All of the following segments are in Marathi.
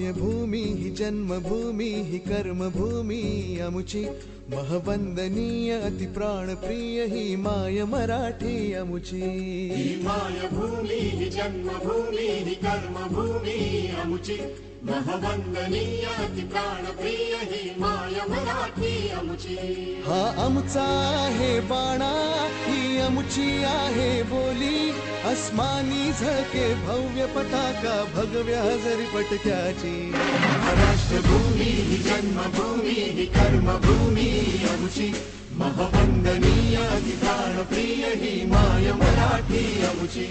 मायभूमी ही जन्मभूमी ही कर्मभूमी अमुची महवंदनीय अति प्राणप्रिय ही माय मराठी अमुची ही मायभूमी ही जन्मभूमी ही कर्मभूमी अमुची महवंदनीय अति प्राणप्रिय ही माय मराठी अमुची हा आमचा आहे बाणा ही अमुची आहे बोली अस्मानी झळके भव्य पताका भगव्या हजरी पटक्याची महाराष्ट्रभूमी ही जन्मभूमी ही कर्मभूमी अमुची महवंदनीय अति प्राणप्रिय ही माय मराठी अमुची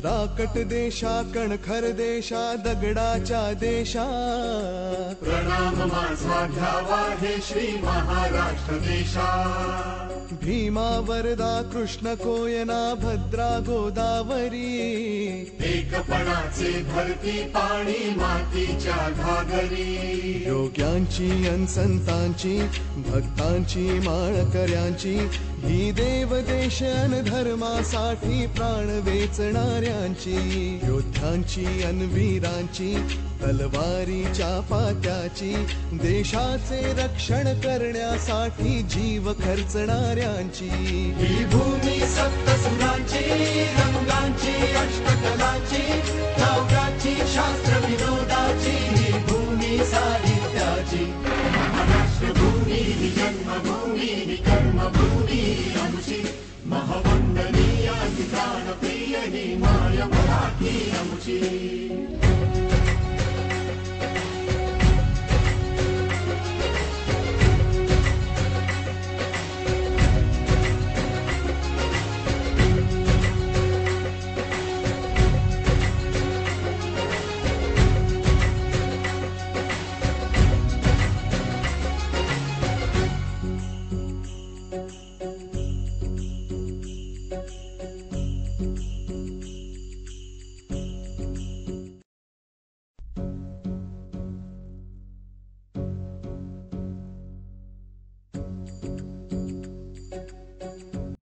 राकट देशा कणखर देशा दगडाच्या देशा प्रणाम माझा घ्यावा हे श्री महाराष्ट्र देशा भीमा वरदा कृष्ण कोयना भद्रा गोदावरी एकपणाचे भरती पाणी मातीच्या घागरी योग्यांची अनसंतांची भक्तांची माळकऱ्यांची ही देवदेश धर्मासाठी प्राण वेचणाऱ्यांची योद्ध्यांची अनवीरांची तलवारीच्या पात्याची देशाचे रक्षण करण्यासाठी जीव खर्चणाऱ्यांची ही भूमी सप्तसुरांची रंगांची अष्टकलांची काव्याची शास्त्र विनोदाची ही भूमी साहित्याची महाराष्ट्रभूमी ही जन्मभूमी ही कर्मभूमी अमुची महवंदनीय अति प्राणप्रिय ही माय मराठी अमुची